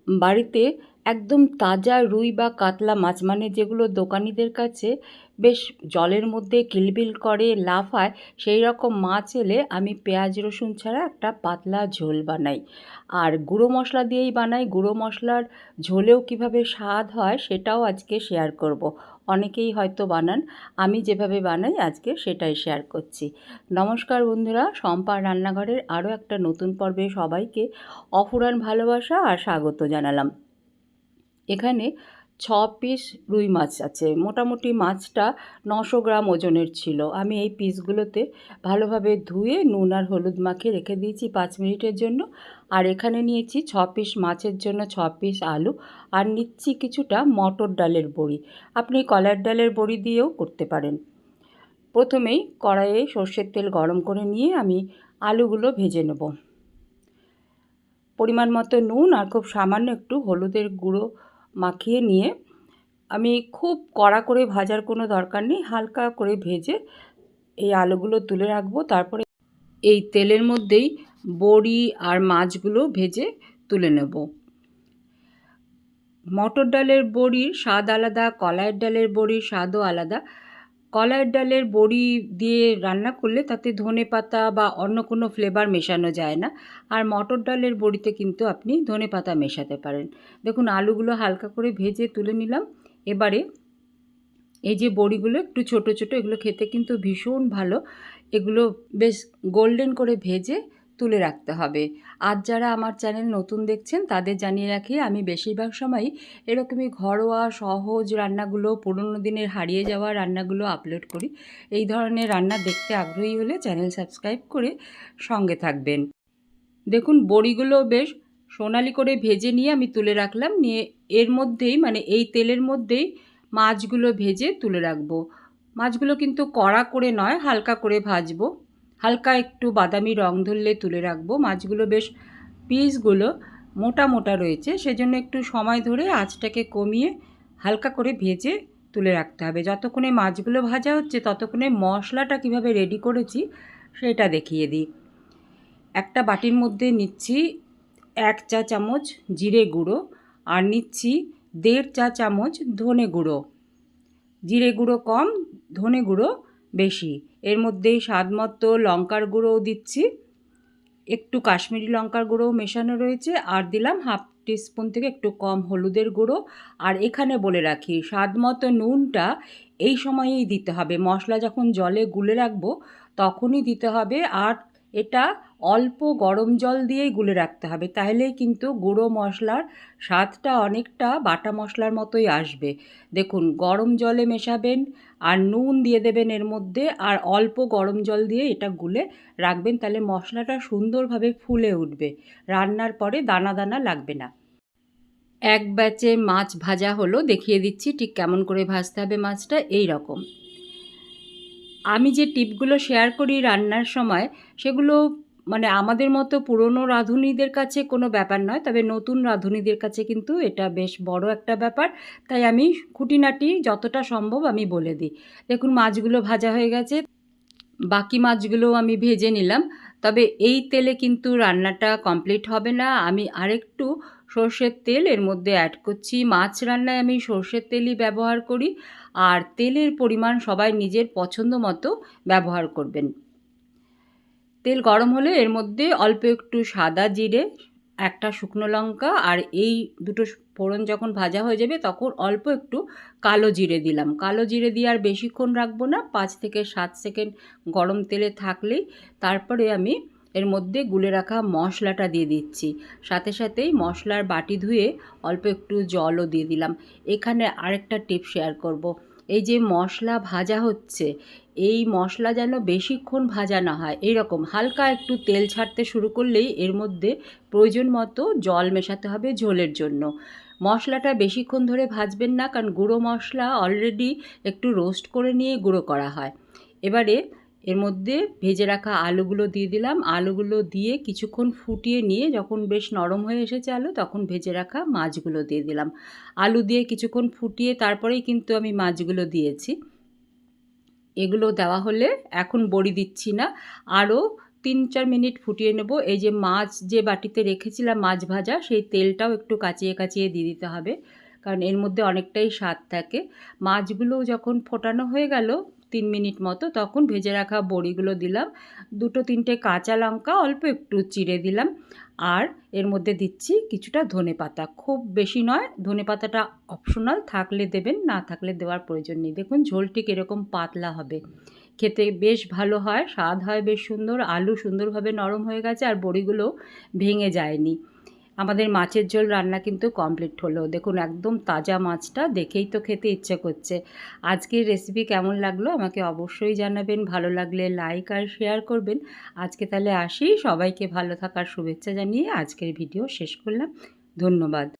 বাড়িতে একদম তাজা রুই বা কাতলা মাছ, মানে যেগুলো দোকানিদের কাছে বেশ জলের মধ্যে কিলবিল করে লাফায়, সেই রকম মাছ এলে আমি পেঁয়াজ রসুন ছাড়া একটা পাতলা ঝোল বানাই। আর গুঁড়ো মশলা দিয়েই বানাই। গুঁড়ো মশলার ঝোলেও কিভাবে স্বাদ হয় সেটাও আজকে শেয়ার করব। অনেকেই হয়তো বানান, আমি যেভাবে বানাই আজকে সেটাই শেয়ার করছি। নমস্কার বন্ধুরা, শম্পার রান্নাঘরের আরও একটা নতুন পর্বে সবাইকে অফুরান ভালোবাসা আর স্বাগত জানালাম। এখানে 6 পিস রুই মাছ আছে। মোটামুটি মাছটা 900 গ্রাম ওজনের ছিল। আমি এই পিসগুলোতে ভালোভাবে ধুয়ে নুন আর হলুদ মাখিয়ে রেখে দিয়েছি 5 মিনিটের জন্য। আর এখানে নিয়েছি 6 পিস মাছের জন্য 6 পিস আলু, আর নিচ্ছি কিছুটা মটর ডালের বড়ি। আপনি কলার ডালের বড়ি দিয়েও করতে পারেন। প্রথমেই কড়াইয়ে সর্ষের তেল গরম করে নিয়ে আমি আলুগুলো ভেজে নেব। পরিমাণ মতো নুন আর খুব সামান্য একটু হলুদের গুঁড়ো মাখিয়ে নিয়ে আমি খুব কড়া করে ভাজার কোনো দরকার নেই, হালকা করে ভেজে এই আলুগুলো তুলে রাখবো। তারপরে এই তেলের মধ্যেই বড়ি আর মাছগুলো ভেজে তুলে নেব। মটর ডালের বড়ির স্বাদ আলাদা, কলাইয়ের ডালের বড়ির স্বাদও আলাদা। কলাইয়ের ডালের বড়ি দিয়ে রান্না করলে তাতে ধনেপাতা বা অন্য কোনো ফ্লেভার মেশানো যায় না। আর মটর ডালের বড়িতে কিন্তু আপনি ধনেপাতা মেশাতে পারেন। দেখুন আলুগুলো হালকা করে ভেজে তুলে নিলাম। এবারে এই যে বড়িগুলো একটু ছোট ছোট, এগুলো খেতে কিন্তু ভীষণ ভালো। এগুলো বেশ গোল্ডেন করে ভেজে তুলে রাখতে হবে। আজ যারা আমার চ্যানেল নতুন দেখছেন তাদের জানিয়ে রাখি, আমি বেশিরভাগ সময়ই এরকমই ঘরোয়া সহজ রান্নাগুলো, পুরনো দিনের হারিয়ে যাওয়া রান্নাগুলো আপলোড করি। এই ধরনের রান্না দেখতে আগ্রহী হলে চ্যানেল সাবস্ক্রাইব করে সঙ্গে থাকবেন। দেখুন বড়িগুলো বেশ সোনালি করে ভেজে নিয়ে আমি তুলে রাখলাম। নিয়ে এর মধ্যেই, মানে এই তেলের মধ্যেই মাছগুলো ভেজে তুলে রাখবো। মাছগুলো কিন্তু কড়া করে নয়, হালকা করে ভাজবো। হালকা একটু বাদামি রং ধরলে তুলে রাখবো। মাছগুলো বেশ পিসগুলো মোটা মোটা রয়েছে, সেজন্য একটু সময় ধরে আঁচটাকে কমিয়ে হালকা করে ভেজে তুলে রাখতে হবে। যতক্ষণে মাছগুলো ভাজা হচ্ছে ততক্ষণে মশলাটা কিভাবে রেডি করেছি সেটা দেখিয়ে দিই। একটা বাটির মধ্যে নিচ্ছি 1 চা চামচ জিরে গুঁড়ো, আর নিচ্ছি 1.5 চা চামচ ধনে গুঁড়ো। জিরে গুঁড়ো কম, ধনে গুঁড়ো বেশি। এর মধ্যেই স্বাদ মতো লঙ্কার গুঁড়োও দিচ্ছি, একটু কাশ্মীরি লঙ্কার গুঁড়োও মেশানো রয়েছে, আর দিলাম 1/2 টিস্পুন থেকে একটু কম হলুদের গুঁড়ো। আর এখানে বলে রাখি, স্বাদ মতো নুনটা এই সময়েই দিতে হবে। মশলা যখন জলে গুলে রাখবো তখনই দিতে হবে। আর এটা অল্প গরম জল দিয়েই গুলে রাখতে হবে, তাহলেই কিন্তু গুঁড়ো মশলার স্বাদটা অনেকটা বাটা মশলার মতোই আসবে। দেখুন গরম জলে মেশাবেন আর নুন দিয়ে দেবেন এর মধ্যে, আর অল্প গরম জল দিয়ে এটা গুলে রাখবেন, তাহলে মশলাটা সুন্দরভাবে ফুলে উঠবে। রান্নার পরে দানা দানা লাগবে না। এক ব্যাচে মাছ ভাজা হলো, দেখিয়ে দিচ্ছি ঠিক কেমন করে ভাজতে হবে মাছটা। এই রকম আমি যে টিপগুলো শেয়ার করি রান্নার সময়, সেগুলো মানে আমাদের মতো পুরনো রাঁধুনিদের কাছে কোনো ব্যাপার নয়, তবে নতুন রাঁধুনিদের কাছে কিন্তু এটা বেশ বড় একটা ব্যাপার। তাই আমি খুঁটিনাটি যতটা সম্ভব আমি বলে দিই। দেখুন মাছগুলো ভাজা হয়ে গেছে, বাকি মাছগুলোও আমি ভেজে নিলাম। তবে এই তেলে কিন্তু রান্নাটা কমপ্লিট হবে না। আমি আরেকটু সর্ষের তেল এর মধ্যে অ্যাড করছি। মাছ রান্নায় আমি সর্ষের তেলই ব্যবহার করি, আর তেলের পরিমাণ সবাই নিজের পছন্দ মতো ব্যবহার করবেন। তেল গরম হলে এর মধ্যে অল্প একটু সাদা জিরে, একটা শুকনো লঙ্কা, আর এই দুটো ফোড়ন যখন ভাজা হয়ে যাবে তখন অল্প একটু কালো জিরে দিলাম। কালো জিরে দিয়ে আর বেশিক্ষণ রাখবো না, 5 থেকে 7 সেকেন্ড গরম তেলে থাকলেই তারপরে আমি এর মধ্যে গুলে রাখা মশলাটা দিয়ে দিচ্ছি। সাথে সাথেই মশলার বাটি ধুয়ে অল্প একটু জলও দিয়ে দিলাম। এখানে আরেকটা টিপ শেয়ার করব। এই যে মশলা ভাজা হচ্ছে, এই মশলা যেন বেশিক্ষণ ভাজা না হয়, এইরকম হালকা একটু তেল ছাড়তে শুরু করলেই এর মধ্যে প্রয়োজন মতো জল মেশাতে হবে ঝোলের জন্য। মশলাটা বেশিক্ষণ ধরে ভাজবেন না, কারণ গুঁড়ো মশলা অলরেডি একটু রোস্ট করে নিয়ে গুঁড়ো করা হয়। এবারে এর মধ্যে ভেজে রাখা আলুগুলো দিয়ে দিলাম। আলুগুলো দিয়ে কিছুক্ষণ ফুটিয়ে নিয়ে যখন বেশ নরম হয়ে এসেছে আলু, তখন ভেজে রাখা মাছগুলো দিয়ে দিলাম। আলু দিয়ে কিছুক্ষণ ফুটিয়ে তারপরেই কিন্তু আমি মাছগুলো দিয়েছি। এগুলো দেওয়া হলে এখন বড়ি দিচ্ছি না, আরও 3-4 মিনিট ফুটিয়ে নেব। এই যে মাছ যে বাটিতে রেখেছিলাম মাছ ভাজা, সেই তেলটাও একটু কাচিয়ে কাচিয়ে দিয়ে দিতে হবে, কারণ এর মধ্যে অনেকটাই স্বাদ থাকে। মাছগুলো যখন ফোটানো হয়ে গেল 3 মিনিট মতো, তখন ভেজে রাখা বড়িগুলো দিলাম। 2-3টে কাঁচা লঙ্কা অল্প একটু চিড়ে দিলাম, আর এর মধ্যে দিচ্ছি কিছুটা ধনেপাতা, খুব বেশি নয়। ধনেপাতাটা অপশনাল, থাকলে দেবেন, না থাকলে দেওয়ার প্রয়োজন নেই। দেখুন ঝোল ঠিক এরকম পাতলা হবে, খেতে বেশ ভালো হয়, স্বাদ হয় বেশ সুন্দর। আলু সুন্দরভাবে নরম হয়ে গেছে আর বড়িগুলো ভেঙে যায়নি। আমাদের মাছের ঝোল রান্না কিন্তু কমপ্লিট হলো। দেখুন একদম তাজা মাছটা, দেখেই তো খেতে ইচ্ছে করছে। আজকের রেসিপি কেমন লাগলো আমাকে অবশ্যই জানাবেন। ভালো লাগলে লাইক আর শেয়ার করবেন। আজকে তাহলে আসি, সবাইকে ভালো থাকার শুভেচ্ছা জানিয়ে আজকের ভিডিও শেষ করলাম। ধন্যবাদ।